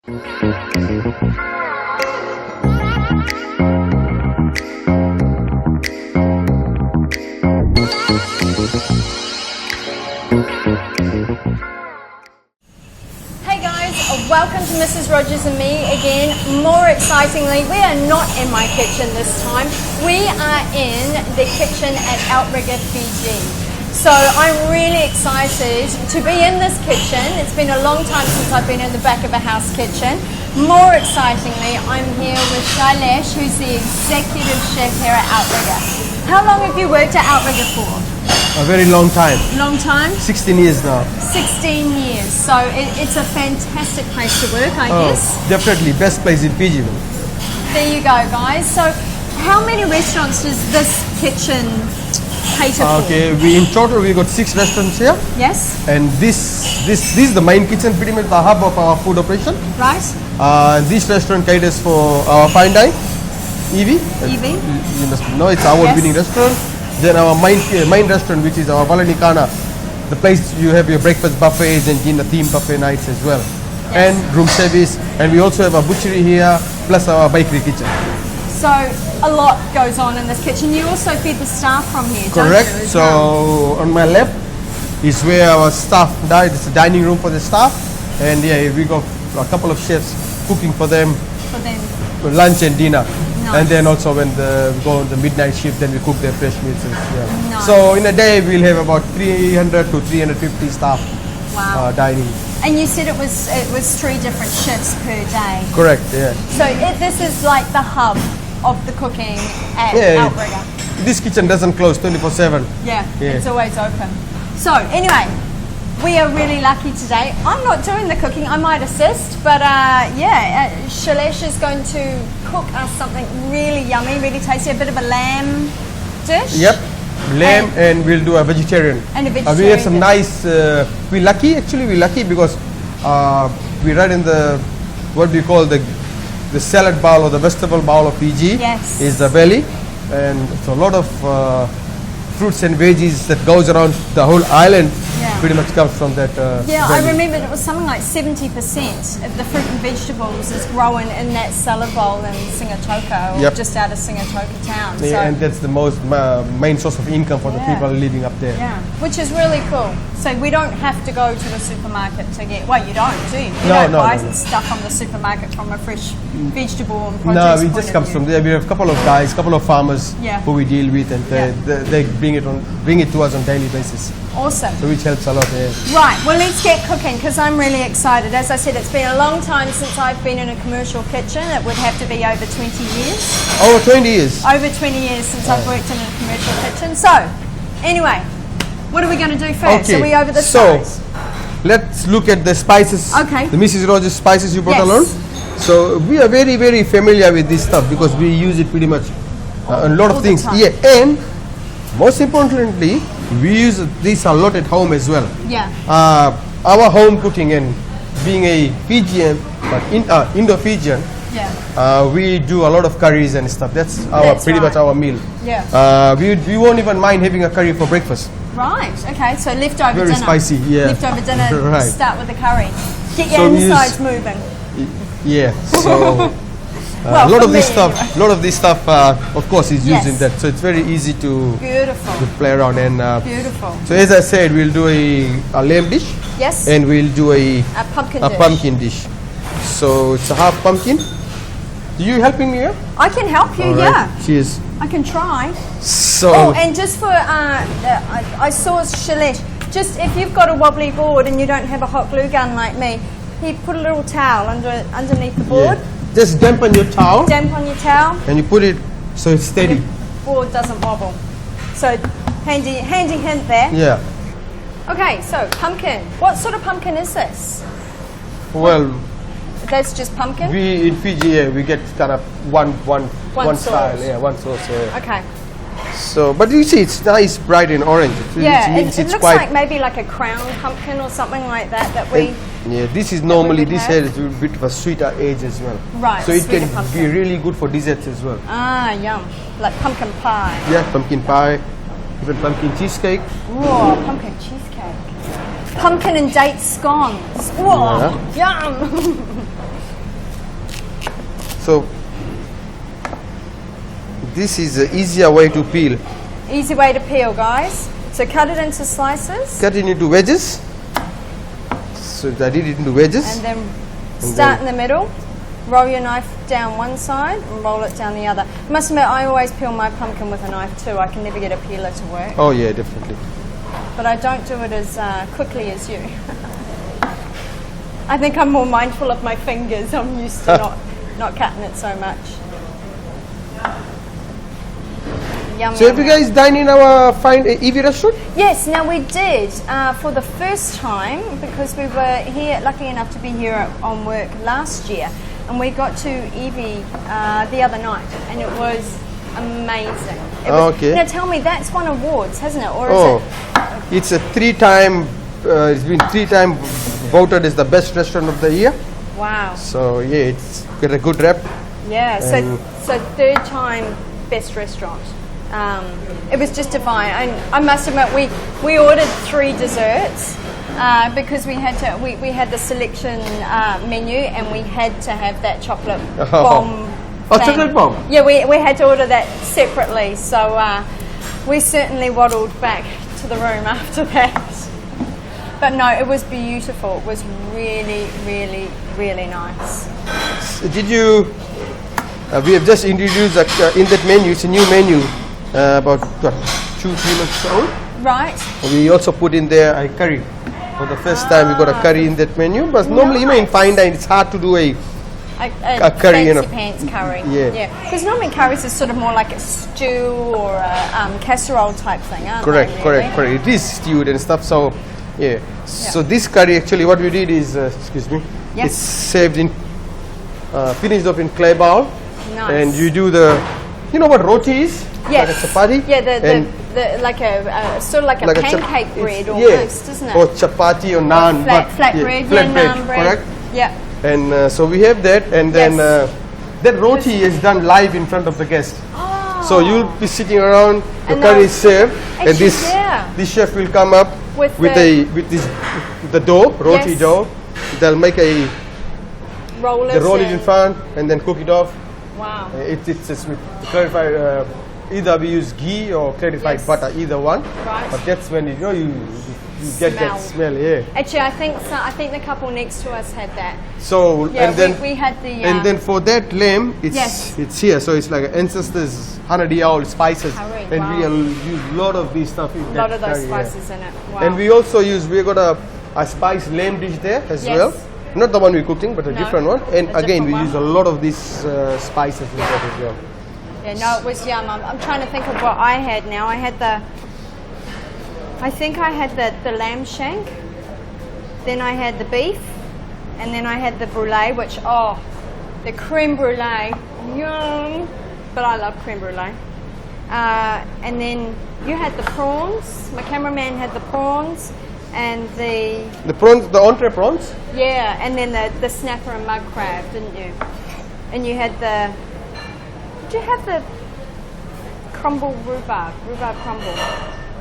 Welcome to Mrs Rogers and me again. More excitingly, we are not in my kitchen this time. We are in the kitchen at Outrigger Fiji. So I'm really excited to be in this kitchen. It's been a long time since I've been in the back of a house kitchen. More excitingly, I'm here with SHAILESH, who's the executive chef here at Outrigger. How long have you worked at Outrigger for? A very long time. Long time? 16 years now. 16 years. So it's a fantastic place to work, I guess. Definitely best place in Fiji. There you go, guys. So how many restaurants does this kitchen cater for? Okay, in total we got 6 restaurants here. Yes. And this is the main kitchen, pretty much the hub of our food operation. Right. This restaurant caters for our fine dine, Evie. Evie. You must know it's our winning restaurant. Then our main restaurant, which is our Valanikana, the place you have your breakfast buffets and dinner theme buffet nights as well. Yes. And room service, and we also have a butchery here, plus our bakery kitchen. So a lot goes on in this kitchen. You also feed the staff from here, correct. Don't you, so on my left is where our staff dine. It's a dining room for the staff, and yeah, we got a couple of chefs cooking for them for lunch and dinner. Nice. And then also when we go on the midnight shift, then we cook their fresh meals. Yeah. Nice. So in a day we'll have about 300 to 350 staff dining. And you said it was 3 different shifts per day. Correct. Yeah. So this is like the hub of the cooking at Outrigger. This kitchen doesn't close 24/7. Yeah, it's always open. So anyway, we are really lucky today. I'm not doing the cooking, I might assist, but SHAILESH is going to cook us something really yummy, really tasty, a bit of a lamb dish. Yep, lamb, and we'll do a vegetarian. And a vegetarian. We have some nice, we're lucky because we're right in the, what do you call the salad bowl or the vegetable bowl of Fiji. Yes. Is the belly, and it's a lot of fruits and veggies that goes around the whole island. Pretty much comes from that. Belly. I remember it was something like 70% of the fruit and vegetables is grown in that salad bowl in Singatoka, or just out of Singatoka town. Yeah, so, and that's the most main source of income for the people living up there. Yeah, which is really cool. So we don't have to go to the supermarket to get. Well, you don't, do you? You don't buy stuff from the supermarket from a fresh vegetable and produce. No, it just comes from there. We have a couple of guys, couple of farmers who we deal with, and they bring it to us on a daily basis. Awesome. So which helps a lot. Right, well let's get cooking because I'm really excited. As I said, it's been a long time since I've been in a commercial kitchen. It would have to be over 20 years. Over 20 years? Over 20 years since I've worked in a commercial kitchen. So, anyway, what are we going to do first? Okay. Are we over the spice? Let's look at the spices. Okay. The Mrs Rogers spices you brought along. So we are very, very familiar with this stuff because we use it pretty much a lot of things. Yeah, and most importantly, we use this a lot at home as well. Yeah. Our home cooking, and being a Fijian, but Indo-Fijian, we do a lot of curries and stuff. That's pretty much our meal. Yeah. We won't even mind having a curry for breakfast. Right. Okay. So leftover dinner. Very spicy. Yeah. Leftover dinner. Start with the curry. Get your insides moving. Yeah. So. Well, a lot of this stuff, of course, is used in that, so it's very easy to play around. And beautiful. So as I said, we'll do a lamb dish. Yes. And we'll do a pumpkin dish. So it's a half pumpkin. Are you helping me here? I can help you. Cheers. I can try. So. And just for I saw SHAILESH. Just if you've got a wobbly board and you don't have a hot glue gun like me, you put a little towel underneath the board. Yeah. Just dampen your towel. Dampen your towel. And you put it so it's steady. The board doesn't wobble. So handy hint there. Yeah. Okay, so pumpkin. What sort of pumpkin is this? Well, that's just pumpkin. We in Fiji, we get kind of one style. Yeah, one sauce. Yeah. Okay. So, but you see, it's nice, bright and orange. It looks like maybe like a crown pumpkin or something like that. Yeah, this is normally, this has a bit of a sweeter edge as well. Right. So it can be really good for desserts as well. Ah, yum. Like pumpkin pie. Yeah, pumpkin pie, even pumpkin cheesecake. Whoa, pumpkin cheesecake. Pumpkin and date scones. Whoa, yum. So this is an easier way to peel. Easy way to peel, guys. So cut it into slices. Cut it into wedges. So I did it into wedges. And then start in the middle. Roll your knife down one side and roll it down the other. I must admit, I always peel my pumpkin with a knife too. I can never get a peeler to work. Oh yeah, definitely. But I don't do it as quickly as you. I think I'm more mindful of my fingers. I'm used to not cutting it so much. Yum, So yum, have you yum. guys dined in our fine Evie restaurant? Yes, now we did for the first time because we were here, lucky enough to be here on work last year, and we got to Evie the other night, and it was amazing. It was, Okay. Now tell me, that's won awards, hasn't it? Or Oh, is it? it's a it's been 3 times voted as the best restaurant of the year. Wow. So yeah, it's got a good rep. Yeah. And- So third time best restaurant. It was just divine. I must admit, we ordered 3 desserts. Because we had the selection menu and we had to have that chocolate bomb. Oh, thing. chocolate bomb? Yeah, we had to order that separately. So we certainly waddled back to the room after that. But no, it was beautiful. It was really, really, really nice. Did you? We have just introduced in that menu. It's a new menu, about 2-3 months old. Right. We also put in there a curry. For the first time, we got a curry in that menu. But normally, in Nice. fine dining, it's hard to do a A curry, fancy pants curry. Yeah. Because normally curries is sort of more like a stew or a casserole type thing, aren't correct, they? Really? correct. It is stewed and stuff. So yeah. So this curry actually, what we did is, excuse me, Yep. it's served in, finished up in clay bowl. Nice. And you do the, you know what roti is? Yes. Like a chapati? Yeah, And the like a sort of like a pancake bread almost, isn't it? Or chapati or naan. Flat bread, flat yeah, bread, naan bread. correct? Yeah. And so we have that, and then Yes. that roti is done live in front of the guest. Oh. So you'll be sitting around, the And curry they'll- is served, and Actually, this yeah. this chef will come up With the dough, roti Yes. dough. They'll make Rollers. they roll it in and- front and then cook it off. Wow. It's just with clarified. Either we use ghee or clarified Yes. butter, either one. Right. But that's when you get that smell, yeah. Actually, I think the couple next to us had that. So Yeah, and then we had the. and then for that lamb, Yes. it's here. So it's like ancestors 100-year-old spices, Curry, and wow. we use a lot of these stuff in a that lot of those curry, yeah. spices in it. Wow. And we also we got a spice lamb dish there as Yes. well. Not the one we're cooking, but a No, different one. And a again, different we one. use a lot of these spices in that as well. Yeah, no, it was yum. I'm trying to think of what I had now. I think I had the lamb shank, then I had the beef, and then I had the brulee, which, the creme brulee, yum. But I love creme brulee. And then you had the prawns. My cameraman had the prawns, and the entree prawns. yeah, and then the snapper and mud crab, didn't you? And you had the. Did you have the crumble rhubarb crumble?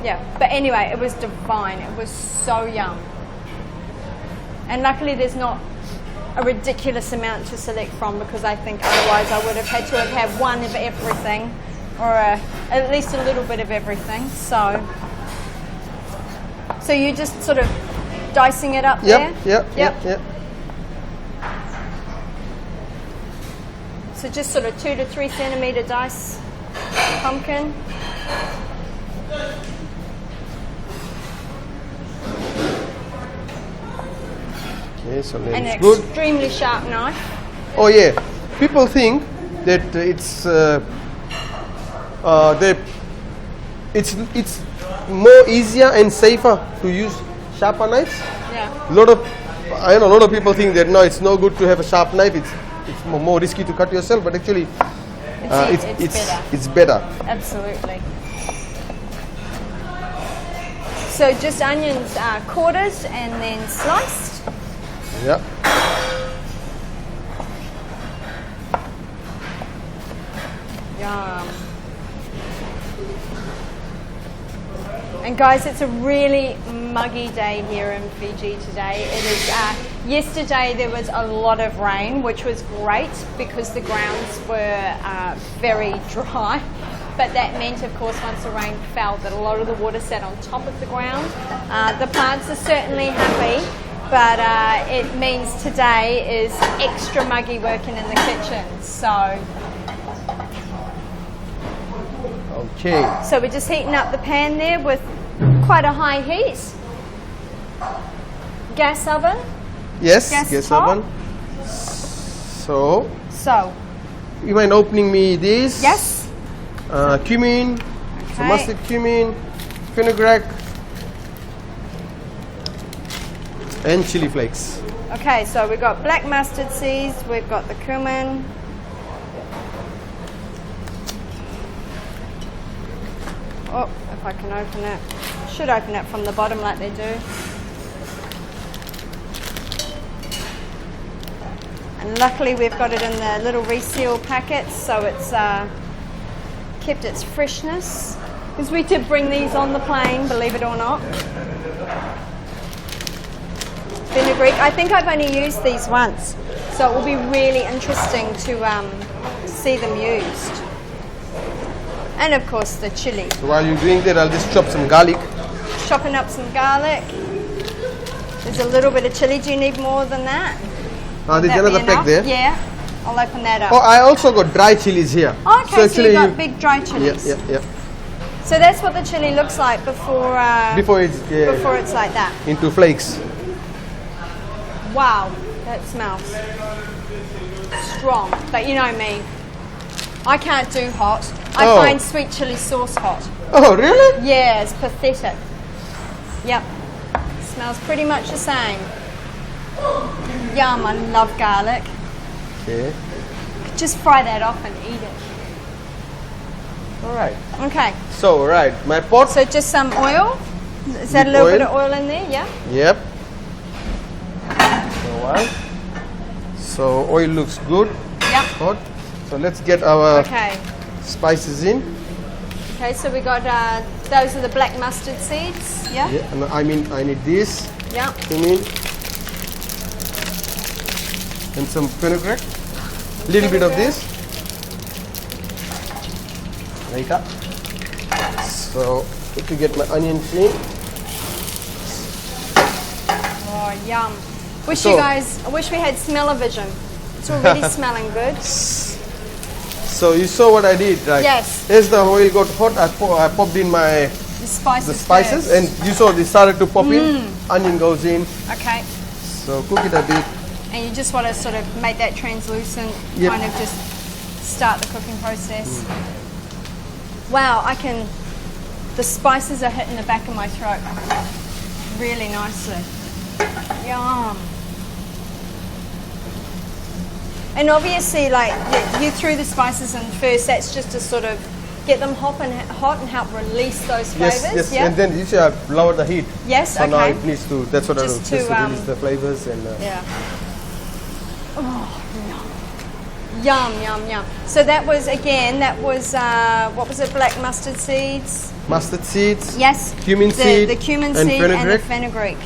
Yeah, but anyway, it was divine. It was so yum. And luckily there's not a ridiculous amount to select from, because I think otherwise I would have had to have had one of everything, or at least a little bit of everything. So you just sort of dicing it up there? Yep. So just sort of 2 to 3 centimetre dice pumpkin. Okay, so And that's an good. extremely sharp knife. Oh yeah, people think that it's more easier and safer to use sharper knives. Yeah. I know a lot of people think that no, it's no good to have a sharp knife. It's more risky to cut yourself, but actually it's better. Absolutely. So just onions quartered and then sliced. Yeah. Yum. And guys, it's a really muggy day here in Fiji today. It is Yesterday there was a lot of rain, which was great because the grounds were very dry. But that meant, of course, once the rain fell, that a lot of the water sat on top of the ground. The plants are certainly happy, but it means today is extra muggy working in the kitchen. So we're just heating up the pan there with quite a high heat. Gas oven? Yes, gas oven. So, you mind opening me this? Yes. Cumin, some mustard cumin, fenugreek, and chili flakes. Okay, so we've got black mustard seeds, we've got the cumin. Oh, if I can open it. Should open it from the bottom like they do. And luckily we've got it in the little reseal packets, so it's kept its freshness. Because we did bring these on the plane, believe it or not. Fenugreek. I think I've only used these once, so it will be really interesting to see them used. And of course the chili. So while you're doing that, I'll just chop some garlic. Chopping up some garlic. There's a little bit of chili. Do you need more than that? There's another pack there. Yeah. I'll open that up. Oh, I also got dry chilies here. Okay, so you got big dry chilies. Yeah. So that's what the chili looks like before it's like that. Into flakes. Wow, that smells strong. But you know me, I can't do hot. I find sweet chili sauce hot. Oh, really? Yeah, it's pathetic. Yep, smells pretty much the same. Yum, I love garlic. Okay. Just fry that off and eat it. Alright. Okay. So, my pot. So just some oil. Is that a little bit of oil in there? Yeah? Yep. So oil looks good. Yep. Hot. So let's get our spices in. Okay, so we got, those are the black mustard seeds. Yeah? Yeah, and I need this. Yeah. Cumin. And some fenugreek. Little bit of this. Like that. So, let me get my onion clean. Oh, yum. I wish we had smell-o-vision. It's already smelling good. So you saw what I did, right? Yes. As the oil got hot, I popped in the spices, and you saw they started to pop in. Onion goes in. Okay. So cook it a bit. And you just want to sort of make that translucent, kind of just start the cooking process. Wow, the spices are hitting the back of my throat really nicely. Yum. And obviously, like, you threw the spices in first, that's just to sort of get them hot and help release those flavors. Yes. Yeah? And then you should have lowered the heat. Yes, so now it needs to, that's what I do, just to release the flavors. And yeah. Oh, yum. Yum. So that was, what was it, black mustard seeds? Mustard seeds. Yes. Cumin seed. The cumin seed and the fenugreek.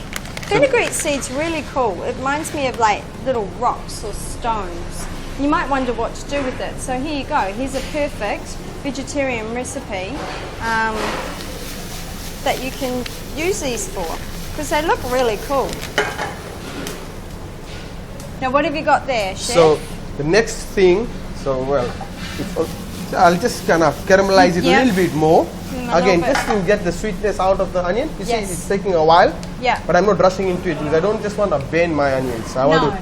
Fenugreek seed's really cool. It reminds me of like little rocks or stones. You might wonder what to do with it. So here you go. Here's a perfect vegetarian recipe that you can use these for, because they look really cool. Now what have you got there, Chef? So the next thing, I'll just kind of caramelize it a little bit more. Again, just to get the sweetness out of the onion. You see, it's taking a while. Yeah. But I'm not rushing into it because I don't just want to bend my onions. I want to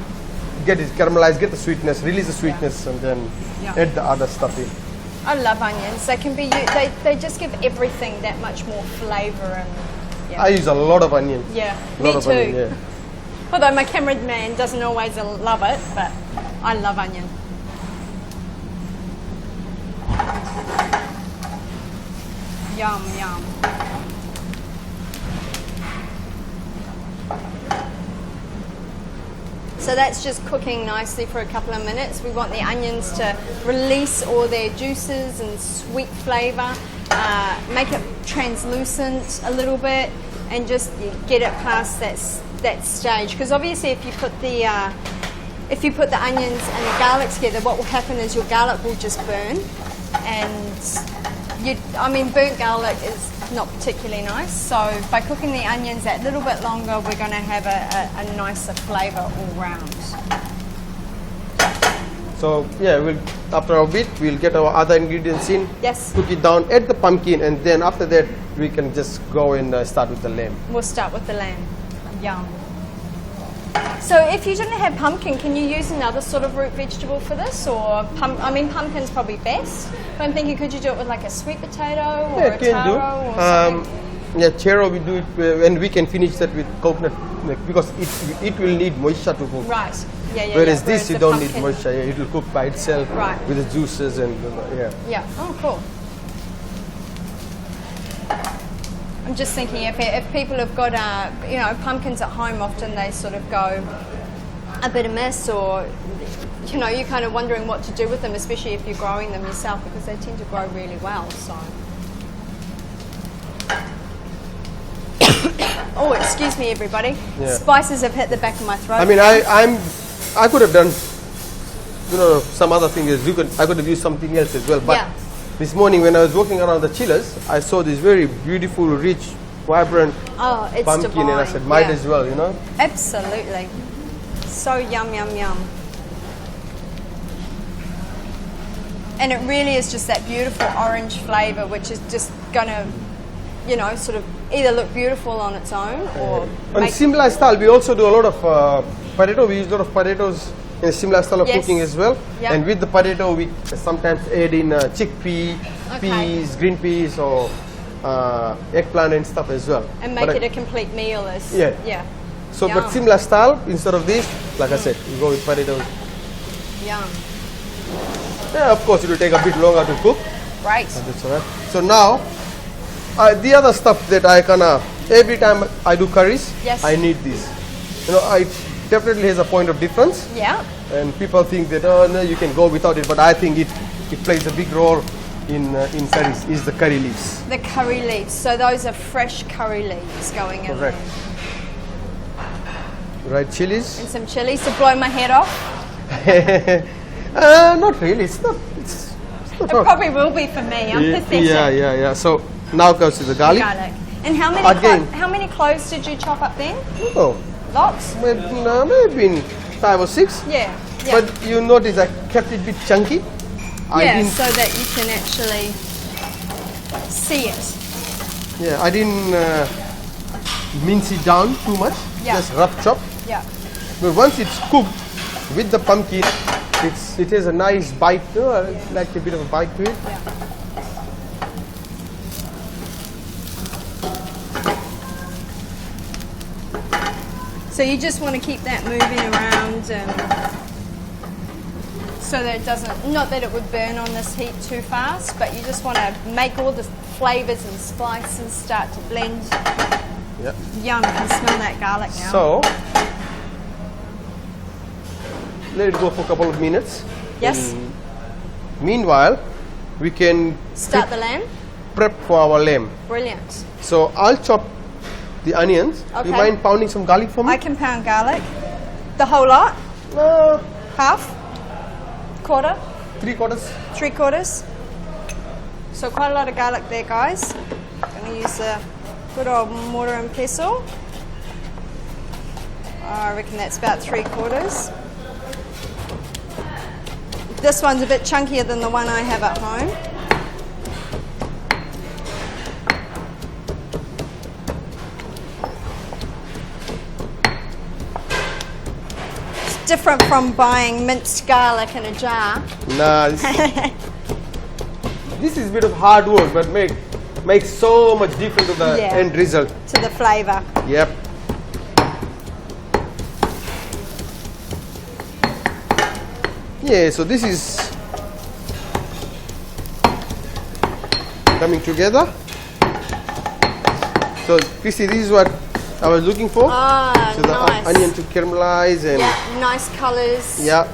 get it caramelized, get the sweetness, release the sweetness, and then add the other stuff in. I love onions. They can be they just give everything that much more flavour and. I use a lot of onion. Yeah, me too. Onion, Although my cameraman doesn't always love it, but I love onion. Yum. So that's just cooking nicely for a couple of minutes. We want the onions to release all their juices and sweet flavour, make it translucent a little bit, and just get it past that stage, because obviously if you put the onions and the garlic together, what will happen is your garlic will just burn, and burnt garlic is not particularly nice. So by cooking the onions that little bit longer, we're going to have a nicer flavour all round. So yeah, after a bit we'll get our other ingredients in. Yes. Cook it down, add the pumpkin, and then after that we can just go and start with the lamb. We'll start with the lamb. Yum. So if you didn't have pumpkin, can you use another sort of root vegetable for this? Or pumpkin's probably best. But I'm thinking, could you do it with like a sweet potato or a taro or something? Yeah, taro we do it, and we can finish that with coconut milk because it will need moisture to cook. Right. Yeah. Whereas this you don't need moisture. Yeah, it will cook by itself with the juices and yeah. Yeah. Oh, cool. I'm just thinking if people have got pumpkins at home, often they sort of go a bit amiss, or you're kind of wondering what to do with them, especially if you're growing them yourself, because they tend to grow really well. So. Oh, excuse me, everybody. Yeah. Spices have hit the back of my throat. I mean, I could have done, some other things. I could have used something else as well. But this morning when I was walking around the chillers, I saw this very beautiful, rich, vibrant pumpkin, divine. And I said, might as well, Absolutely. So yum, yum, yum. And it really is just that beautiful orange flavour, which is just going to, sort of either look beautiful on its own or... On similar style, we also do a lot of potato. We use a lot of potatoes in a similar style of cooking as well. Yep. And with the potato, we sometimes add in chickpea, peas, green peas, or eggplant and stuff as well. And make it a complete meal. Yeah. So, but similar style, instead of this, like I said, we go with potatoes. Yum. Yeah, of course, it will take a bit longer to cook. Right. That's all right. So now, the other stuff that every time I do curries, I need this. It definitely has a point of difference. Yeah. And people think that, oh no, you can go without it, but I think it plays a big role in curries, is the curry leaves. The curry leaves. So those are fresh curry leaves going in. Correct. Right, chilies. And some chilies to blow my head off. Not really. It's not. It probably will be for me. I'm pathetic. Yeah. So now goes to the garlic. And how many cloves did you chop up then? Oh. Lots? Maybe 5 or 6. Yeah. But you notice I kept it a bit chunky. So that you can actually see it. Yeah, I didn't mince it down too much. Just rough chop. Yeah. But once it's cooked with the pumpkin, it has a nice bite, like a bit of a bite to it. Yeah. So you just want to keep that moving around so that it doesn't, not that it would burn on this heat too fast, but you just want to make all the flavours and spices start to blend. Yep. Yum, I can smell that garlic now. So, let it go for a couple of minutes. Yes. Meanwhile, we can start the lamb? Prep for our lamb. Brilliant. So, I'll chop the onions. Okay. Do you mind pounding some garlic for me? I can pound garlic. The whole lot? Half? Quarter? 3/4. 3/4. So quite a lot of garlic there, guys. I'm going to use the good old mortar and pestle. I reckon that's about 3/4. This one's a bit chunkier than the one I have at home. Different from buying minced garlic in a jar. Nah, this is a bit of hard work, but makes so much difference to the end result. To the flavour. Yep. Yeah, so this is coming together. So, Christy, this is what I was looking for. So nice. The onion to caramelize and nice colours. Yeah.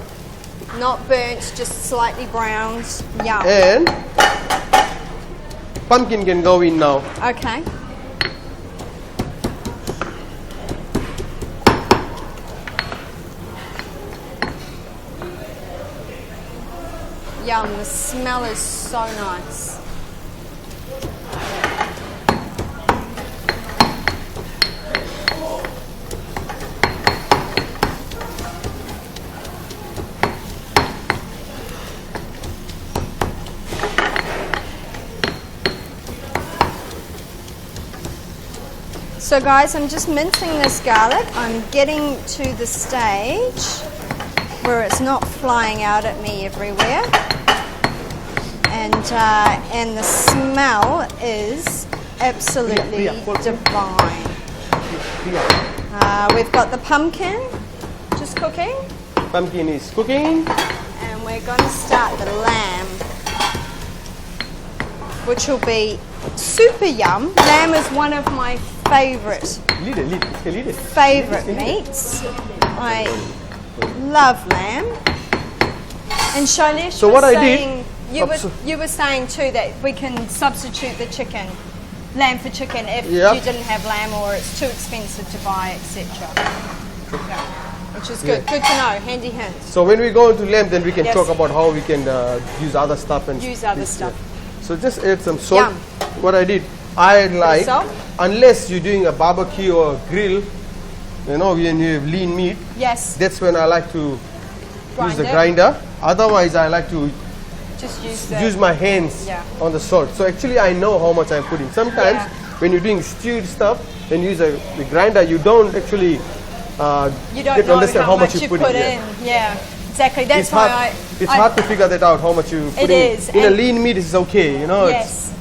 Not burnt, just slightly browned. Yeah. And pumpkin can go in now. Okay. Yum, the smell is so nice. So guys, I'm just mincing this garlic. I'm getting to the stage where it's not flying out at me everywhere. And the smell is absolutely divine. We've got the pumpkin just cooking. Pumpkin is cooking. And we're going to start the lamb, which will be super yum. Lamb is one of my favorite meats. I love lamb. And Shailesh So was what I saying, did, you were saying too that we can substitute the chicken, lamb for chicken if Yeah. you didn't have lamb or it's too expensive to buy, etc. Yeah. Which is good. Good to know. Handy hint. So when we go into lamb, then we can Yes. talk about how we can use other stuff and Use other stuff. So just add some salt. Yum. What I did, I like, salt? unless you're doing a barbecue or a grill, you know, when you have lean meat, Yes. that's when I like to use the Grind it. grinder. Otherwise, I like to Just use my hands Yeah. on the salt. So actually, I know how much I'm putting. Sometimes Yeah. when you're doing stewed stuff, when you use the grinder, you don't actually You don't get to know understand how much you put put in. in. Yeah, exactly. That's It's hard, why it's hard to figure that out, how much you put It in. is, In a and- lean meat, it's okay, you know. Yes,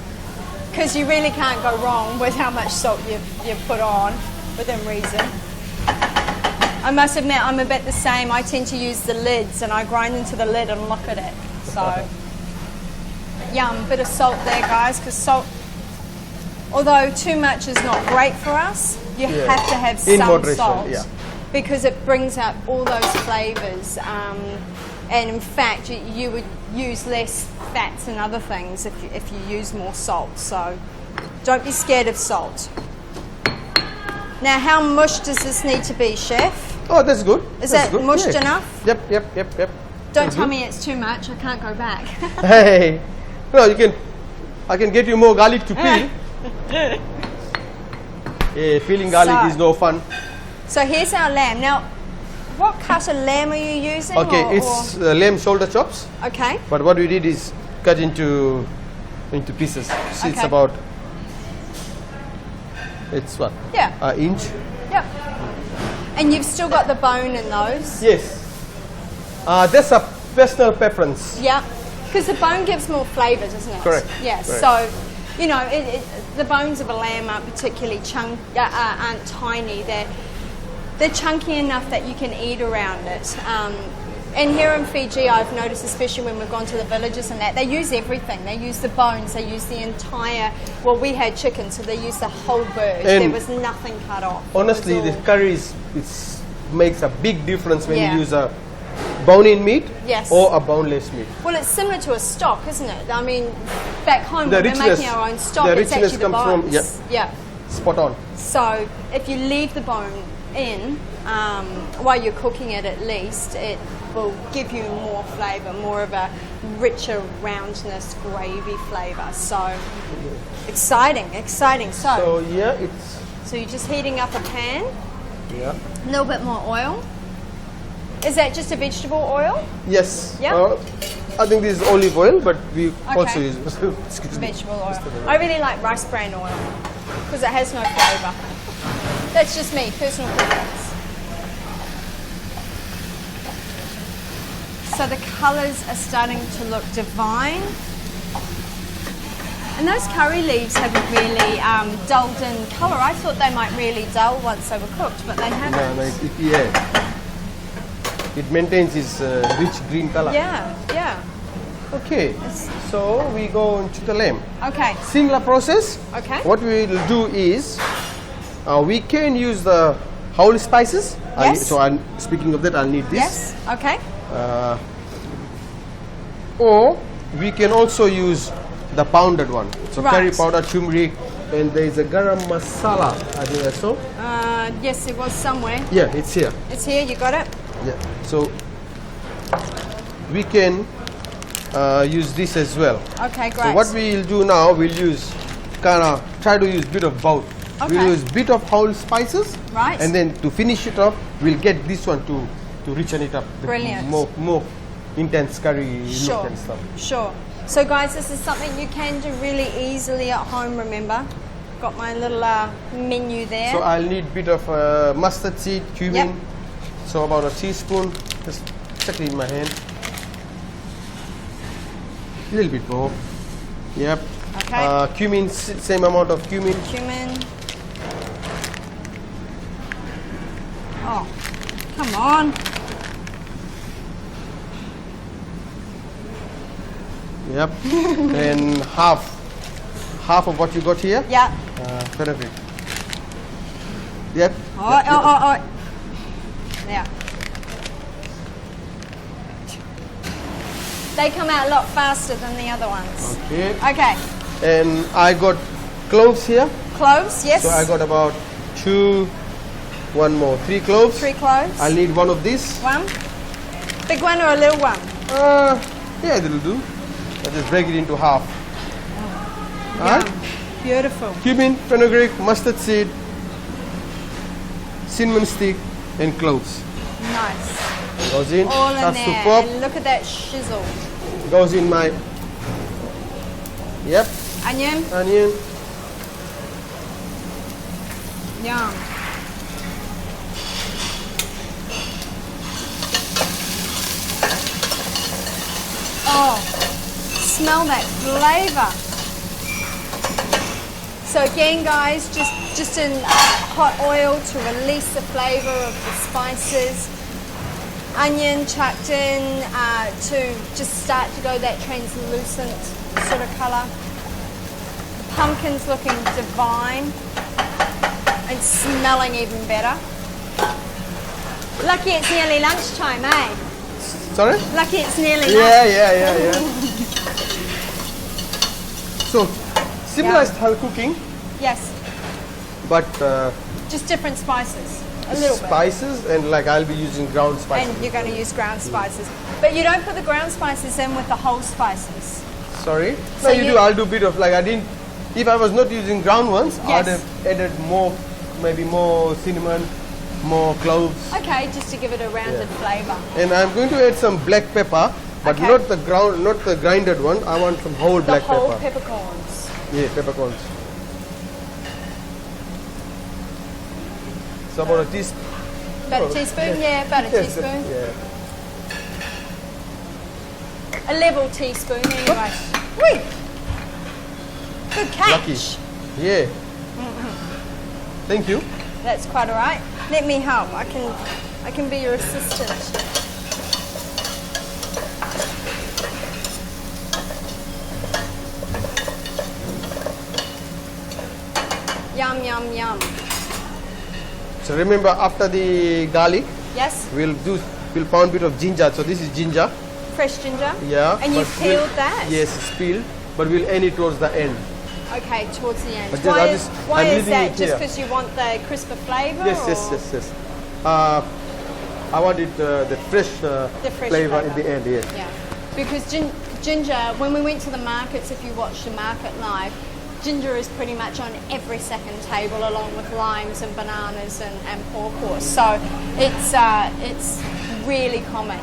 because you really can't go wrong with how much salt you've put on within reason. I must admit, I'm a bit the same. I tend to use the lids and I grind into the lid and look at it. So, yum, bit of salt there, guys, because salt, although too much is not great for us, you have to have In some moderation, salt yeah. because it brings out all those flavours. And in fact, you would use less fats and other things if you use more salt. So don't be scared of salt. Now, how mush does this need to be, Chef? Oh, that's good. Is That's that good. mushed Yeah. enough? Yep. Don't That's tell good. me it's too much. I can't go back. Hey, no, I can get you more garlic to peel. Yeah, peeling garlic So- is no fun. So here's our lamb. Now, what cut of lamb are you using? Okay, or- it's lamb shoulder chops. okay. But what we did is cut into pieces. See, it's Okay. about, it's what? Yeah. An inch. Yep. And you've still got the bone in those. Yes. That's a personal preference. Yeah. Because the bone gives more flavour, doesn't it? Correct. Yeah. Correct. So, you know, the bones of a lamb aren't particularly aren't tiny. They're chunky enough that you can eat around it. And here in Fiji, I've noticed, especially when we've gone to the villages and that, they use everything. They use the bones, they use the entire, well, we had chicken, so they used the whole bird. And there was nothing cut off. It Honestly, was the all- curry makes a big difference when Yeah. you use a bone-in meat Yes. or a boneless meat. Well, it's similar to a stock, isn't it? I mean, back home The when we're richness- making our own stock, the it's actually richness the comes from- bones. yeah. Spot on. So if you leave the bone in while you're cooking it, at least it will give you more flavour, more of a richer roundness, gravy flavour. So exciting. So yeah, So you're just heating up a pan, yeah. a little bit more oil. Is that just a vegetable oil? Yes. Yeah. I think this is olive oil, but we also Okay. use excuse me. Vegetable oil. I really like rice bran oil because it has no flavour. That's just me, personal preference. So the colours are starting to look divine. And those curry leaves haven't really dulled in colour. I thought they might really dull once they were cooked, but they haven't. No, it maintains its rich green color. Yeah. Okay, so we go into the lamb. Okay. Similar process. Okay. What we will do is we can use the whole spices. Yes. Speaking of that, I'll need this. Yes. Okay. Or we can also use the pounded one. So Right. curry powder, turmeric, and there is a garam masala. I think that's so. Yes, it was somewhere. Yeah, it's here. It's here. You got it. Yeah. So we can use this as well. Okay, great. So what we'll do now, we'll use try to use bit of both. Okay. We'll use bit of whole spices, Right. and then to finish it off, we'll get this one to richen it up. The Brilliant. More intense curry Sure. look and stuff. Sure. So guys, this is something you can do really easily at home, remember. Got my little menu there. So I'll need bit of mustard seed, cumin. Yep. So about a teaspoon. Just check it in my hand. A little bit more. Yep. Okay. Cumin, same amount of cumin. Cumin. Oh, come on. Yep. And half of what you got here. Yeah. Fenugreek. Yep. Oh. Yeah. They come out a lot faster than the other ones. Okay. Okay. And I got cloves here. Cloves, yes. So I got about 3 cloves. 3 cloves. I'll need one of these. One. Big one or a little one? Yeah, that'll do. I'll just break it into half. Alright? Beautiful. Cumin, fenugreek, mustard seed, cinnamon stick, and cloves. Nice. Goes in. All in starts there. to pop. And look at that shizzle. Goes in my. Yep. Onion. Onion. Yum. Oh, smell that flavor. So again, guys, just in hot oil to release the flavor of the spices. Onion chucked in to just start to go that translucent sort of color. The pumpkin's looking divine and smelling even better. Lucky it's nearly lunchtime, eh? Sorry? Lucky it's nearly lunch. Yeah. So, similar Yeah. style cooking, Yes, but just different spices. A little bit. spices, and like I'll be using ground spices. And you're going to use ground spices. But you don't put the ground spices in with the whole spices. Sorry? So No, you you- do. I'll do bit of like I didn't. If I was not using ground ones, Yes. I'd have added more, maybe more cinnamon, more cloves. Okay, just to give it a rounded flavour. And I'm going to add some black pepper, but Okay. not the grinded one. I want some whole The black whole pepper. peppercorns. Yeah, peppercorns. So about a teaspoon. About a teaspoon? Yeah, about a teaspoon. Yeah. A level teaspoon anyway. Whee! Good catch. Lucky. Yeah. Thank you. That's quite all right. Let me help. I can be your assistant. Yum, yum, yum. So remember, after the garlic, Yes? we'll pound a bit of ginger. So this is ginger. Fresh ginger? Yeah. And you've but we'll- peeled that? Yes, it's peeled, but we'll end it towards the end. Okay, towards the end. But just- Why I'm is leaving that? it Just here. because you want the crisper flavour? Yes. I want it the fresh, fresh flavor flavour. in the end. Yes. Yeah, because ginger, when we went to the markets, if you watch the market live, ginger is pretty much on every second table along with limes and bananas and pork. So it's really common.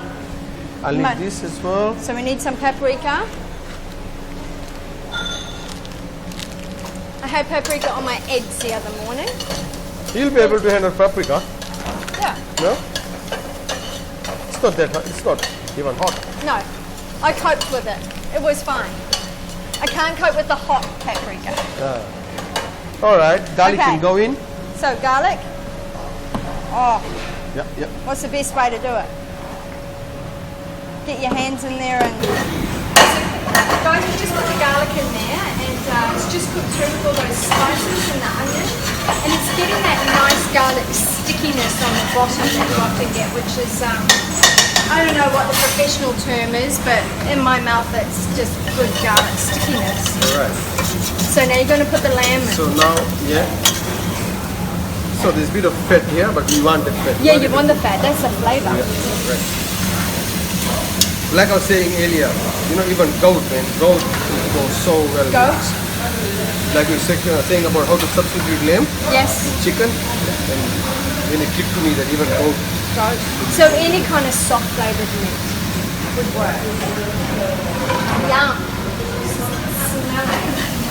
I'll But- need this as well. So we need some paprika. I had paprika on my eggs the other morning. You'll be able to handle paprika. Yeah. No? It's not that hot. It's not even hot. No, I coped with it. It was fine. I can't cope with the hot paprika. All right, garlic Okay. can go in. So garlic. Oh, Yeah. what's the best way to do it? Get your hands in there and... Guys, we just put the garlic in there and it's just cooked through with all those spices and the onion. And it's getting that nice garlic stickiness on the bottom that you often get, which is, I don't know what the professional term is, but in my mouth it's just good garlic stickiness. All right. So now you're going to put the lamb in. So now, yeah. So there's a bit of fat here, but we want the fat. Yeah, you want the fat, that's the flavour. Yeah, right. like I was saying earlier, you know, even goat, man, goat goes so well. Goat? Like we were saying about how to substitute lamb, Yes. chicken, and then it clicked to me that even goat. Goat. So any kind of soft flavoured meat would work. Yum. Smell it.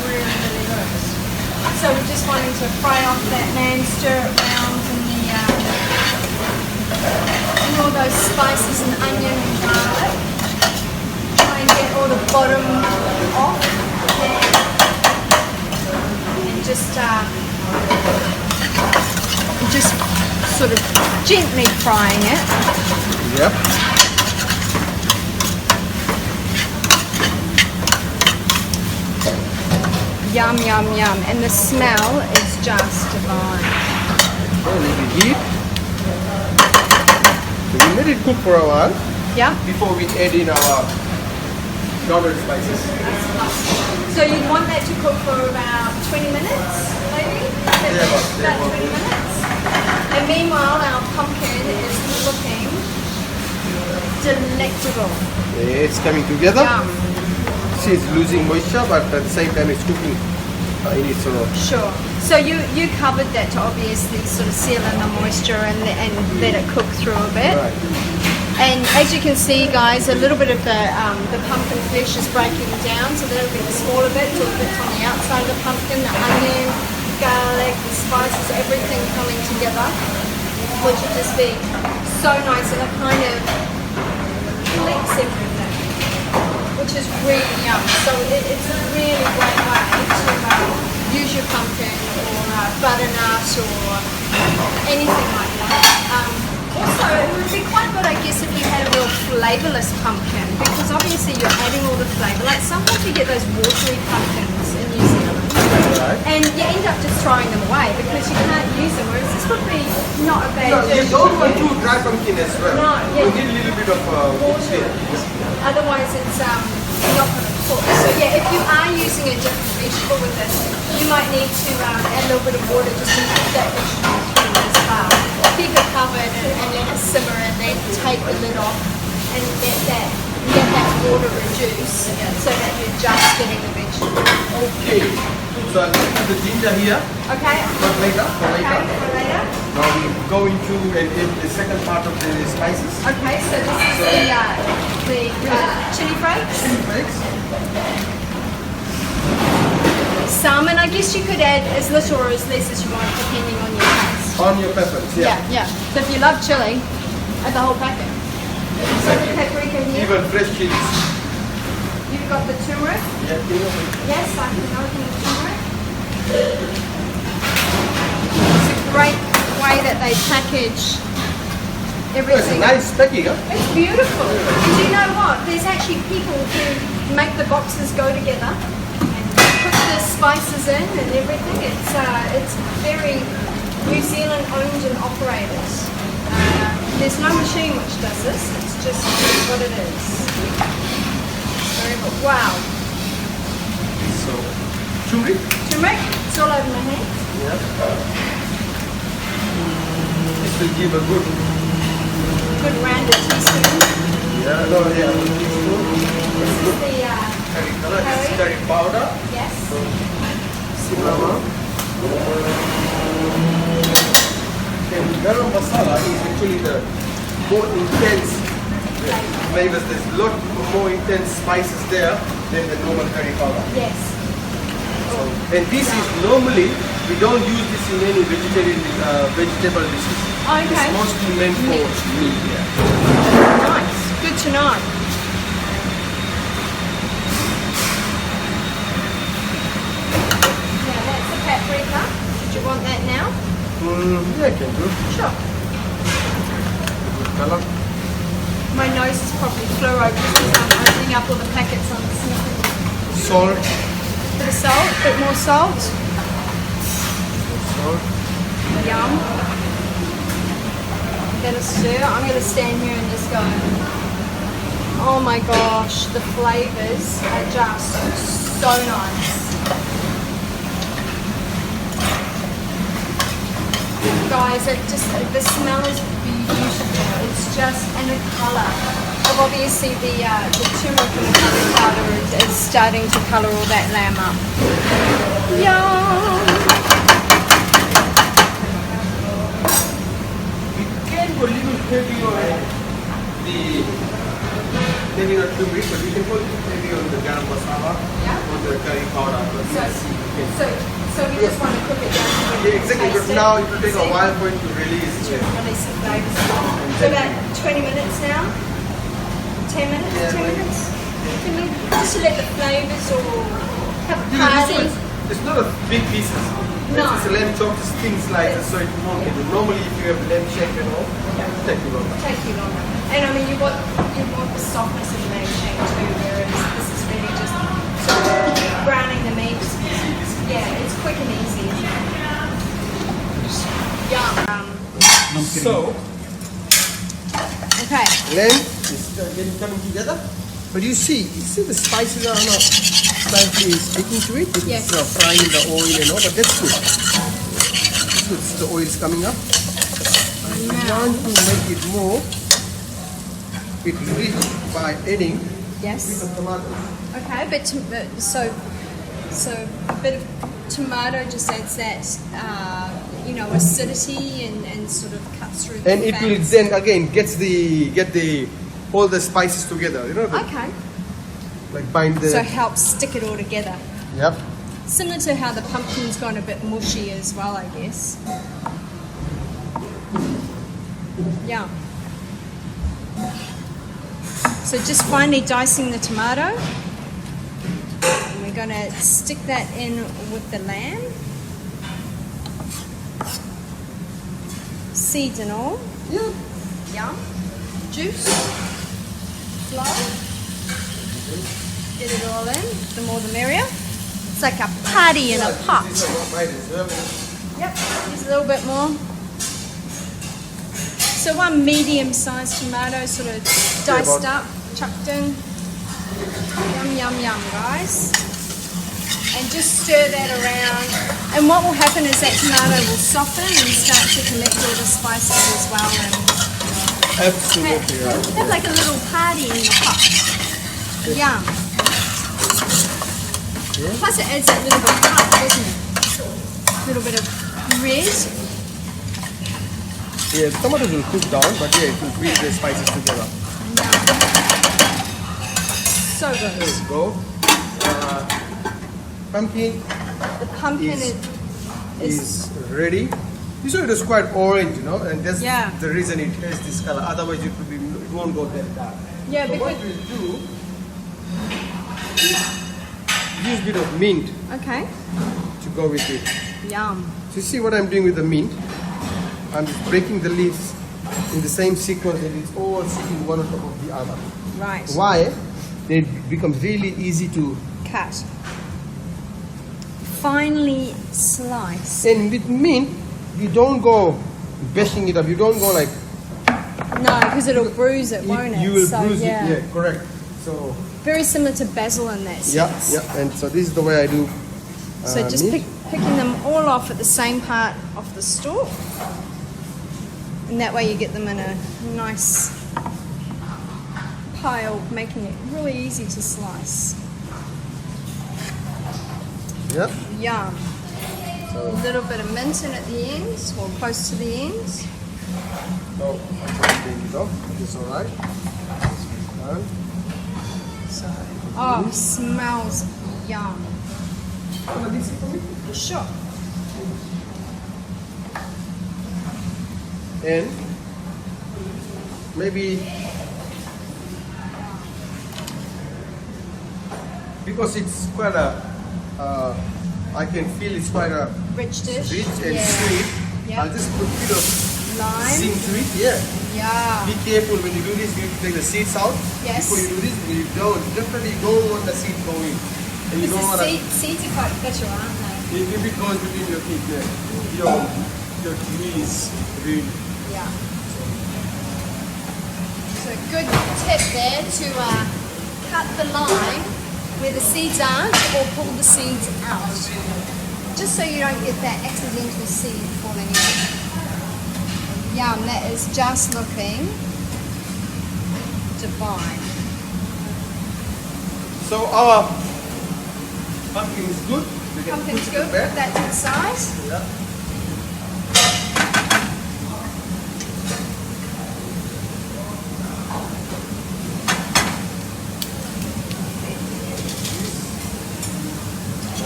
Really, really good. So we're just wanting to fry off that lamb, stir it around in the and all those spices and onion and garlic. Try and get all the bottom off there. And just sort of gently frying it. Yep. Yum, yum, yum. And the smell is just divine. A little heat. So we let it cook for a while Yeah? before we add in our other spices. So you'd want that to cook for about 20 minutes, maybe? About 20 minutes. And meanwhile, our pumpkin is looking delectable. It's coming together. Yum. See, it's losing moisture, but at the same time it's cooking in its own. Sure. So you covered that to obviously sort of seal in the moisture and let it cook through a bit. Right. And as you can see, guys, a little bit of the pumpkin flesh is breaking down, so that'll be the smaller bits, all the bits on the outside of the pumpkin, the onion, garlic, the spices, everything coming together, which will just be so nice, and it kind of collects everything, which is really yum. So it's a really great way to use your pumpkin or butternut or anything like that. Also, it would be quite good, I guess, if you had a real flavourless pumpkin, because obviously you're adding all the flavour. Like sometimes you get those watery pumpkins in New Zealand, and you end up just throwing them away because you can't use them, whereas this would be not a bad You dish. don't want to dry pumpkin as well. No, yeah. You need a little bit of Water. Otherwise it's not going to cook. So yeah, if you are using a different vegetable with this, you might need to add a little bit of water just to keep that vegetable through as well. Keep it covered and let it simmer, and then take the lid off and let that water reduce so that you're just getting the vegetable. Okay. So I'll put the ginger here. Okay? For later. Okay, for later. Now we go into the second part of the spices. Okay, so this is the chili flakes. Chili flakes. Some, and I guess you could add as little or as less as you want depending on your taste. On your peppers, yeah. Yeah. So if you love chili, add the whole packet. So the paprika here. Even fresh chilies. You've got the turmeric. Yeah, Yes, I can open the turmeric. It's a great way that they package It's a everything. nice packing, huh? It's beautiful. And do you know what? There's actually people who make the boxes go together and put the spices in and everything. It's very New Zealand owned and operated. There's no machine which does this. It's just what it is. Very good. Wow. So, turmeric. Turmeric. It's all over my hands. Yeah. This will give a good. Good rounded teaspoon. Yeah, no, yeah. Teaspoon. This is the Curry color. This is curry. curry powder. Yes. Cinnamon. And garam masala is actually the more intense flavors. There's a lot more intense spices there than the normal curry powder. Yes. So, and this is normally, we don't use this in any vegetable dishes. Okay. It's mostly meant for meat. Yeah. Nice. Good to know. Now that's the paprika. Did you want that now? Yeah, I can do. Sure. Good color. My nose is probably fluoro because I'm opening up all the packets on the sniffing. Salt. Bit of salt, bit more salt. Salt. Yum. Gonna stir. I'm gonna stand here and just go. Oh my gosh, the flavors are just so nice. Guys, the smell is beautiful. It's just, and the color. of obviously the turmeric and the curry powder is starting to colour all that lamb up. Yum! We can go a little heavy on the maybe not turmeric, but we can go a little heavy on the garam masala or the curry powder. So we just want to cook it down. Yeah, exactly. But now it will take a while for it to release. Release the flavours. So about 20 minutes now? 10 minutes? Yeah, 10 minutes? 10 minutes? Just to let the flavours or have a Yeah, party. it's not a big pieces. No. It's a lamb chop, it's thin slices, so it won't get it. Normally if you have lamb shank and all, it will take you longer. Take you longer. And I mean, you want the softness of the lamb shank too, whereas this is really just sort of browning the meat. Yeah, it's quick and easy, isn't it? Yum. So, Okay. lamb is getting coming together. But you see the spices are not slightly sticking to it. Yes. It's frying in the oil and all, but that's good. That's good. So the oil is coming up. I want to make it more rich by adding Yes. some tomatoes. Okay, but so a bit of tomato just adds that, acidity and sort of cuts through the And it will fats. then again get all the spices together. You know, Okay. like bind the. So helps stick it all together. Yep. Similar to how the pumpkin's gone a bit mushy as well, I guess. Yeah. So just finely dicing the tomato. And we're going to stick that in with the lamb. Seeds and all. Yeah. Yum. Juice. Flour. Get it all in. The more the merrier. It's like a party in a pot. Yep. Just a little bit more. So one medium-sized tomato, sort of diced up, chucked in. Yum, yum, yum, guys. And just stir that around. And what will happen is that tomato will soften and start to collect all the spices as well. And Absolutely right. have like a little party in the pot. Yum. Yeah. Plus it adds that little bit of color, doesn't it? A little bit of red. Yeah, the tomatoes will cook down, but yeah, it will bring the spices together. Yum. So good. There we go. Pumpkin The pumpkin is ready. You saw it was quite orange, and that's Yeah. the reason it has this color. Otherwise, it won't go that dark. Yeah, So because what we'll do is use a bit of mint okay. to go with it. Yum. So you see what I'm doing with the mint? I'm just breaking the leaves in the same sequence that it's all sitting one on top of the other. Right. Why? Then it becomes really easy to. Cut. Finely slice. And with mint, you don't go bashing it up. You don't go like. No, because it'll bruise it, won't it? You will So, bruise yeah. it. Yeah, correct. So. Very similar to basil in that sense. Yeah. And so this is the way I do. So just mint. picking them all off at the same part of the stalk. And that way you get them in a nice pile, making it really easy to slice. Yep. Yum. A little bit of mint in at the end, or close to the end. So I'm just taking it off. It's alright. Done. So, oh, it smells yum. Sure. And maybe because it's quite a, I can feel it's quite a Rich dish. rich and Yeah. sweet. Yeah. I'll just put a bit of Lime. zing to it. Yeah. Yeah. Be careful when you do this. You need to take the seeds out. Yes. Before you do this, you definitely don't want the seed going. And you Because don't want the to. seeds are quite bitter, aren't they? It will be close between your teeth. Yeah. Your knees really. Yeah. So good tip there to cut the line where the seeds aren't or pull the seeds out. Just so you don't get that accidental seed falling in. Yum, that is just looking divine. So our pumpkin is good. We can Pumpkin's put it good. to bed. Put that to the side. Yeah.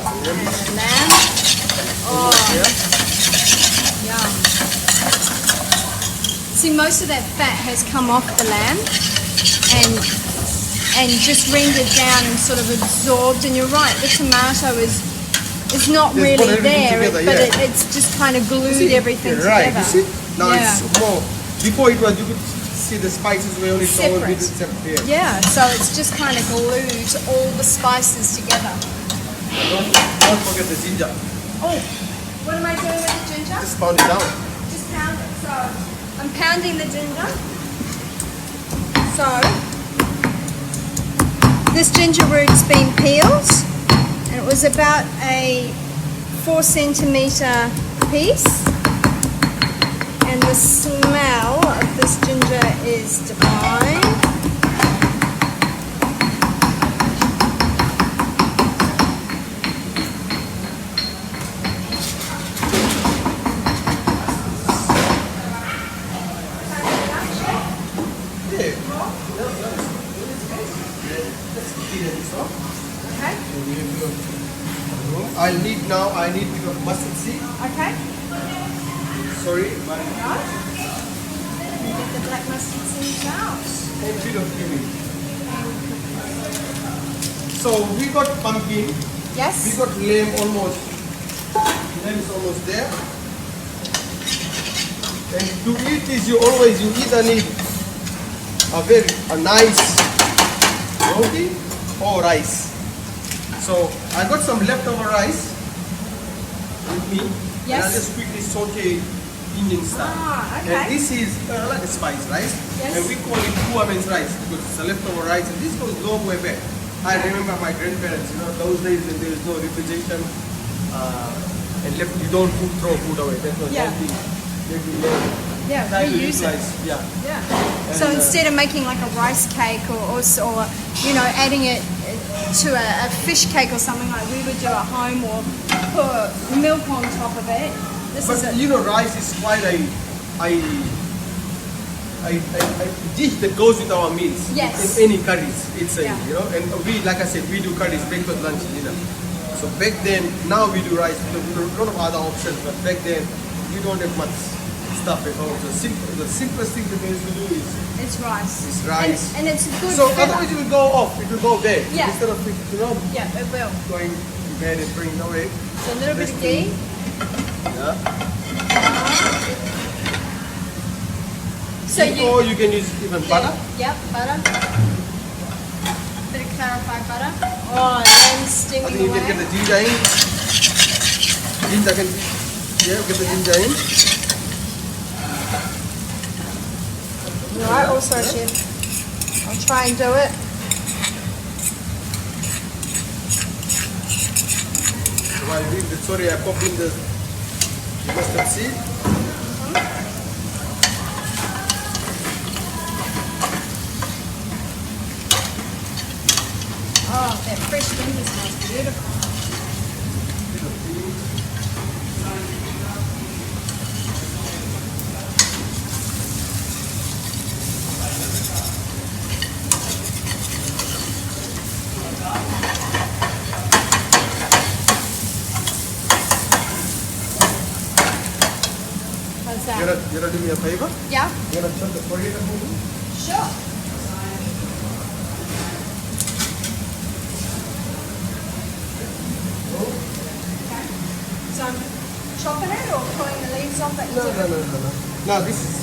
And the lamb. Oh, Yeah. yum. See, most of that fat has come off the lamb and just rendered down and sort of absorbed. And you're right, the tomato is not Just put really everything there, together, but yeah. it's just kind of glued everything right. together. You see? Now Yeah. it's more. Before it was, you could see the spices were only Separate. separate. Yeah, so it's just kind of glued all the spices together. Don't forget the ginger. Oh, what am I doing with the ginger? Just pound it down. Just pound it. So I'm pounding the ginger. So this ginger root's been peeled, and it was about a 4 centimetre piece. And the smell of this ginger is divine. Okay. I need a bit of mustard seed. Okay. Sorry, but Right. Get the black mustard seeds out. a bit of cumin. So we got pumpkin. Yes. We got lamb almost. Lamb is almost there. And to eat this, you either need a nice roti or rice. So I got some leftover rice with me. Yes. And I'll just quickly saute Indian style. Ah, okay. And this is like a spice rice. Yes. And we call it Cumin rice because it's a leftover rice. And this goes long way back. I remember my grandparents, those days when there was no refrigeration and you don't throw food away. That was Yeah. one thing. Yeah, Try to reuse it. utilize, yeah. Yeah. So And, instead of making like a rice cake or adding it to a fish cake or something like we would do at home or put milk on top of it. This is But it. rice is quite a dish that goes with our meals. Yes. In any curries, it's Yeah. and we, like I said, we do curries, breakfast, lunch, dinner. So back then, now we do rice. We have a lot of other options, but back then we don't have much stuff at home. So the simplest thing that we used to do is It's rice. It's rice. And it's a good so filler. otherwise it will go off. It will go bad. Yeah. Instead of Yeah, it will. going to bed and bring it away. So a little bit of ghee. Yeah. So Or you can use even butter. Yep, butter. Bit of clarified butter. Oh, and then I steaming think you can get away. the ginger in. Get the ginger in. Alright, also chef. I'll try and do it. Sorry, I popped in the mustard seed. Oh, that fresh ginger smells beautiful. How's that? You gonna do me a favor? Yeah? You gonna chop the coriander for me? Sure. So I'm chopping it or pulling the leaves off it? No. Now this is,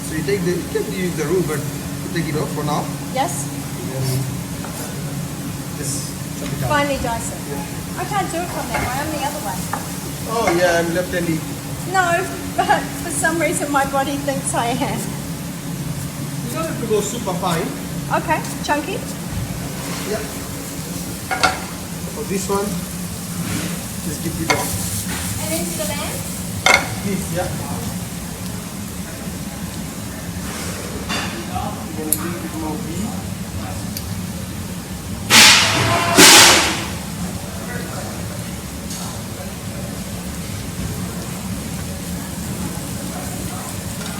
so you can use the root, but you take it off for now. Yes? And then just chop it down. Finely dice it. I can't do it from that way, I'm the other way. Oh yeah, I'm left-handed. No, but for some reason my body thinks I am. You don't have to go super fine. Okay, chunky. Yeah. For this one, just give it off. And into the lamb. This, yeah. Then a little bit more ghee.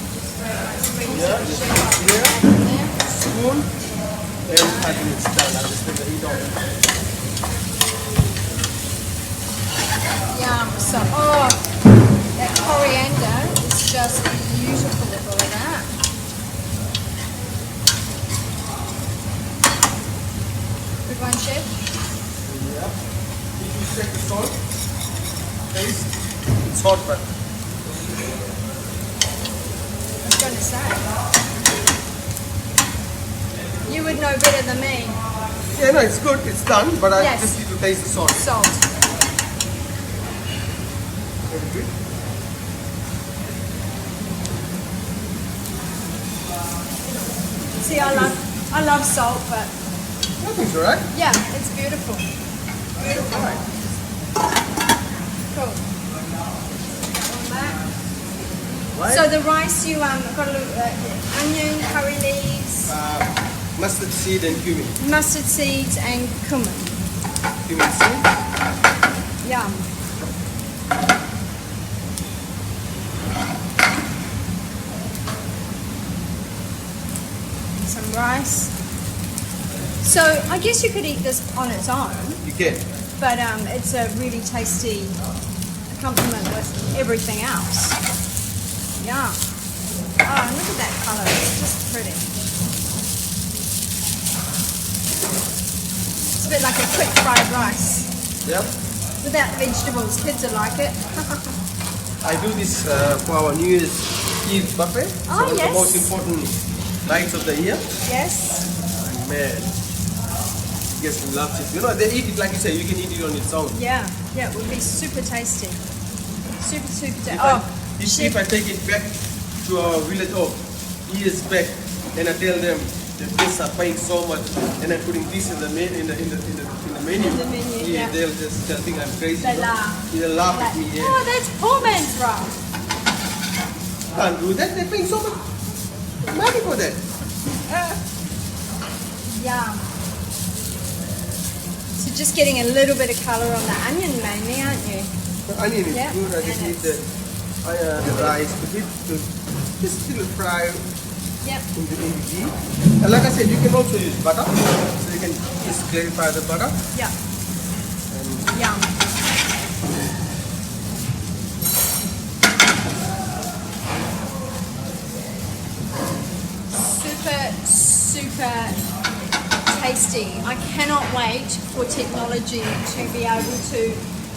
Yeah, just here. Spoon. And I think it's done. I'll just take the heat off. Yum. So, oh, that coriander is just beautiful with all of that. Good one, Chef. Yeah. Did you check the salt? Taste? It's hot, but I was going to say. You would know better than me. yeah, no, it's good. It's done, but I Yes. just need to taste the salt. Salt. Very good. See, I love salt, but Nothing's alright. yeah, it's beautiful. Beautiful. Alright. Cool. Right. So the rice, you got a little onion, curry leaves, Mustard seed and cumin. mustard seeds, and cumin. Cumin seed. Yum. Some rice. So I guess you could eat this on its own, You can. but it's a really tasty accompaniment with everything else. Yum. Oh, look at that colour. It's just pretty. It's a bit like a quick fried rice Yep. without vegetables. Kids will like it. I do this for our New Year's Eve buffet. Oh, so it's yes. the most important nights of the year. Yes. And man, guess loves it. You know, they eat it like you say. You can eat it on its own. Yeah. Yeah, it would be super tasty. Super tasty. If I take it back to our village, years back, and I tell them the guests are paying so much, and I'm putting this in the menu. In the menu, yeah. They'll think I'm crazy. They you know? laugh. They'll laugh at me. Yeah. Oh, that's poor man's rice. Can't do that. They're paying so much money for that. Yum. So just getting a little bit of colour on the onion mainly, aren't you? The onion is Yeah, good. I just and need the rice to just still fry Yep. in the ghee. And like I said, you can also use butter, so you can just clarify the butter. Yep. And Yum. Super tasty. I cannot wait for technology to be able to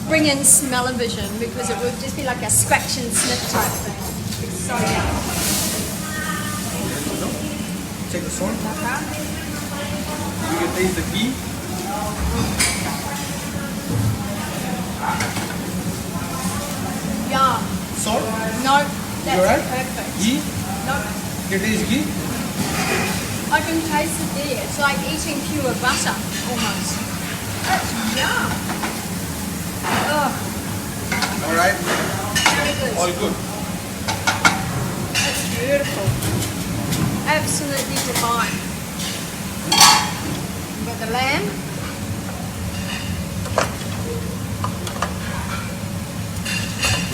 bring in smell-o-vision, because it would just be like a scratch and sniff type thing. It's so yum. take the salt. Okay. You can taste the ghee. Yum. Salt. No, that's alright? perfect. Ghee. No, You can taste ghee. I can taste it there. It's like eating pure butter almost. That's yum. Oh, All right. very good. All good. That's beautiful. Absolutely divine. We've got the lamb.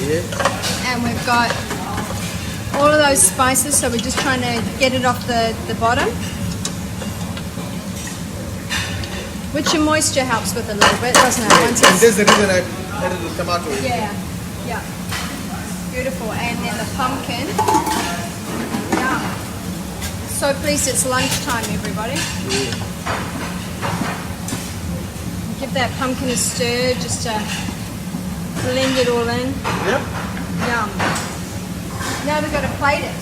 Yeah. And we've got all of those spices, so we're just trying to get it off the bottom. Which your moisture helps with a little bit, doesn't it? Once And it's, there's the reason I added the tomato. yeah, yeah. Beautiful. And then the pumpkin. Yeah. So pleased it's lunchtime, everybody. Give that pumpkin a stir just to blend it all in. Yep. Yum. Now we've got to plate it.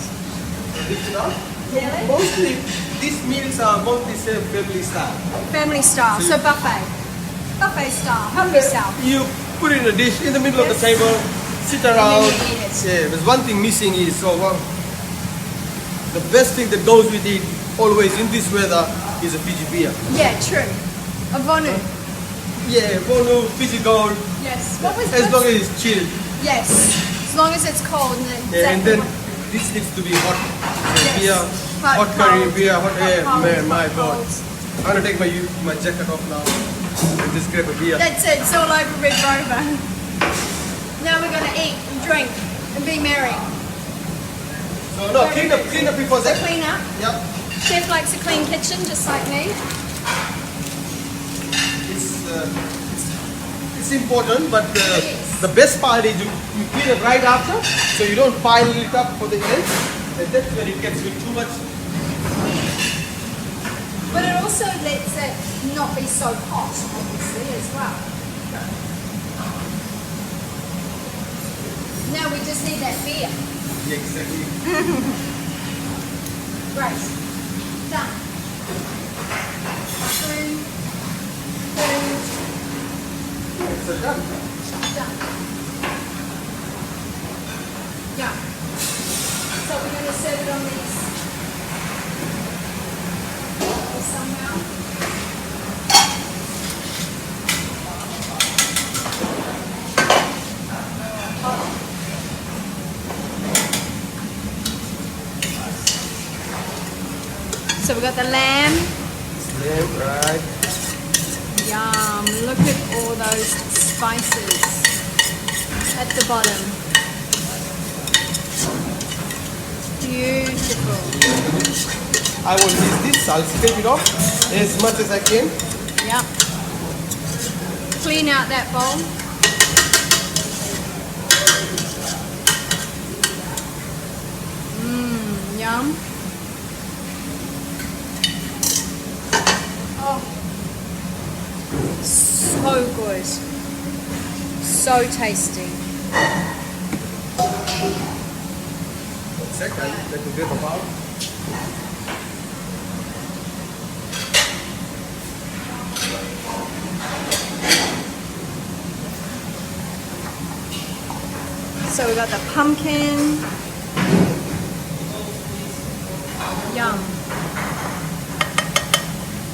Mix it up. Really? Mostly, these meals are mostly served family style. Family style, so buffet. Buffet style. Help yourself. You put it in a dish in the middle of the Yes. table, sit around. And then you eat it. Yeah, there's one thing missing is the best thing that goes with it always in this weather is a Fiji beer. Yeah, true. A Vonu. Yeah, Bonu, Fiji Gold, Yes. What was as long as it's chilled. Yes. As long as it's cold and then Yeah, and exactly then this needs to be hot. So Yes. beer hot curry, cold, beer, hot air. cold, Man, my hot God. cold. I'm gonna take my jacket off now and just grab a beer. That's it, it's all over Red Rover. Now we're gonna eat and drink and be merry. So no, clean up before that. Clean up. Yep. Chef likes a clean kitchen, just like me. It's important, but the best part is you clean it right after, so you don't pile it up for the end, and that's when it gets too much. But it also lets it not be so hot, obviously, as well. Now we just need that beer. Yeah, exactly. Great. Done. Food. So done. Done. Yeah. So we're going to serve it on these somehow. So we got the lamb. Lamb, right. Yum, look at all those spices at the bottom. Beautiful. I will use this, I'll scrape it off as much as I can. Yep. Clean out that bowl. Yum. Oh, so good. So tasty. One second, let me grab a bowl. So we got the pumpkin. Yum.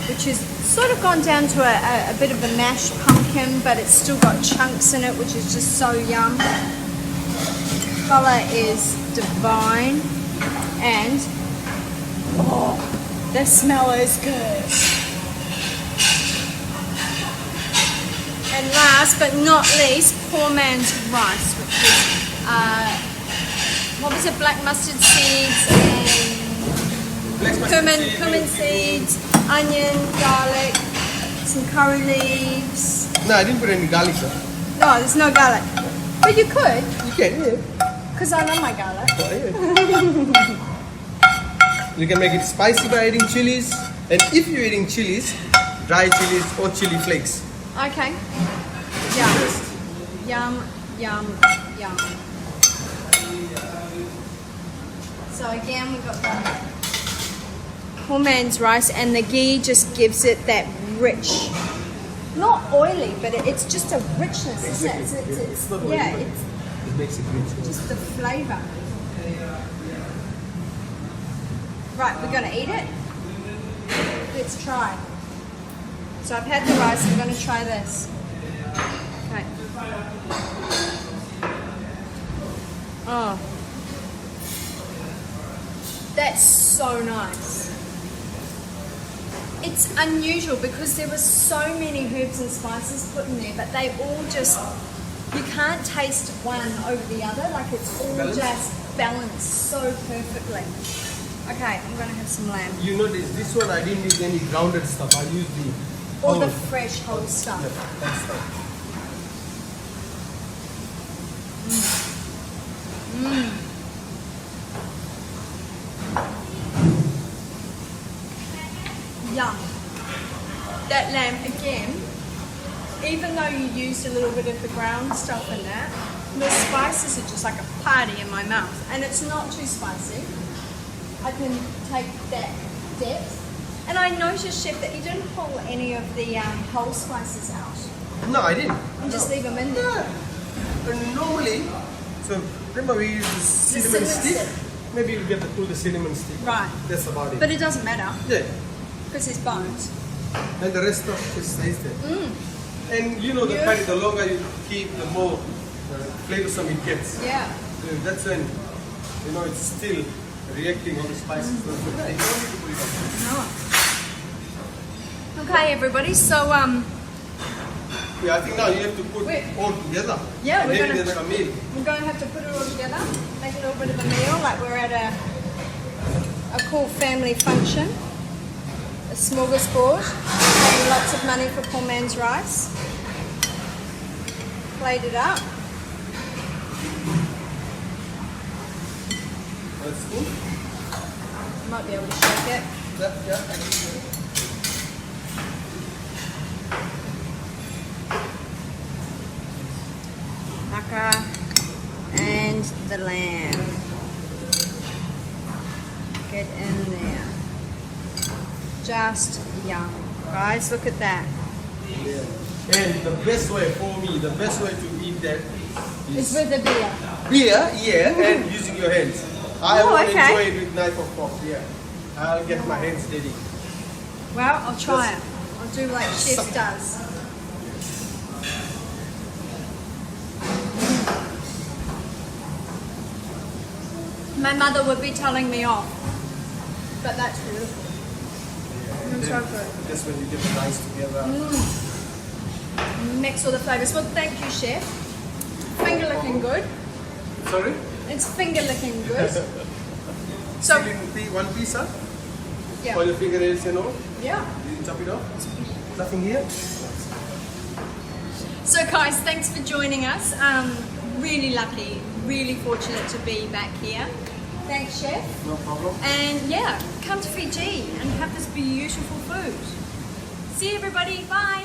Which is sort of gone down to a bit of a mashed pumpkin, but it's still got chunks in it, which is just so yum. Colour is divine, and oh, the smell is good. And last but not least, poor man's rice, which is what was it? Black mustard seeds and cumin seeds, onion, garlic, some curry leaves. No, I didn't put any garlic though. No, there's no garlic. But you could, You can, yeah. because I love my garlic. Oh, yeah. You can make it spicy by adding chilies, and if you're eating chilies, dry chilies or chili flakes. Okay. Yum. Yum, yum, yum. So again, we've got the poor man's rice, and the ghee just gives it that rich, not oily, but it's just a richness, isn't it? It's not oily, yeah, but it's it makes it rich. just the flavour. Right, we're going to eat it. Let's try. So I've had the rice, I'm going to try this. Okay. Oh. That's so nice. It's unusual because there were so many herbs and spices put in there, but they all just, you can't taste one over the other, like it's all just balanced so perfectly. Okay, I'm going to have some lamb. You notice this one I didn't use any grounded stuff. I used the All the whole. fresh whole stuff. Yeah, that stuff. Yum. That lamb again, even though you used a little bit of the ground stuff in that, the spices are just like a party in my mouth. And it's not too spicy. I can take that depth. And I noticed, Chef, that you didn't pull any of the whole spices out. No, I didn't. And just leave them in there. Yeah. But normally, so remember we use the cinnamon stick? stick. Maybe you get to pull the cinnamon stick. Right. That's about it. But it doesn't matter Yeah. because it's bones. And the rest of it stays there. And you know, the longer you keep, the more flavorsome it gets. Yeah. So that's when, you know, it's still reacting on the spices. You don't need to put it on. No. Okay, everybody. So Yeah, I think now you have to put all together. Yeah, and then there's a meal. we're going to have to put it all together, make a little bit of a meal, like we're at a cool family function, a smorgasbord, paying lots of money for poor man's rice. Plate it up. That's good. Might be able to shake it. Yeah. Naka and the lamb. Get in there. Just yum. Guys, look at that. Yeah. And the best way for me, the best way to eat that It's with the beer. beer, yeah, and using your hands. I Oh, won't okay. enjoy it with knife or fork, yeah. I'll get my hands steady. Well, I'll try it. I'll do like Chef does. My mother would be telling me off, but that's beautiful. It's so good. That's when you get the rice together. Mix all the flavours. Well, thank you, Chef. Finger licking good. Sorry? It's finger licking good. So, One piece, huh? yeah. For your fingernails and all? Yeah. You chop it off? Nothing here? So guys, thanks for joining us. Really lucky, really fortunate to be back here. Thanks, Chef. No problem. And yeah, come to Fiji and have this beautiful food. See you everybody, bye.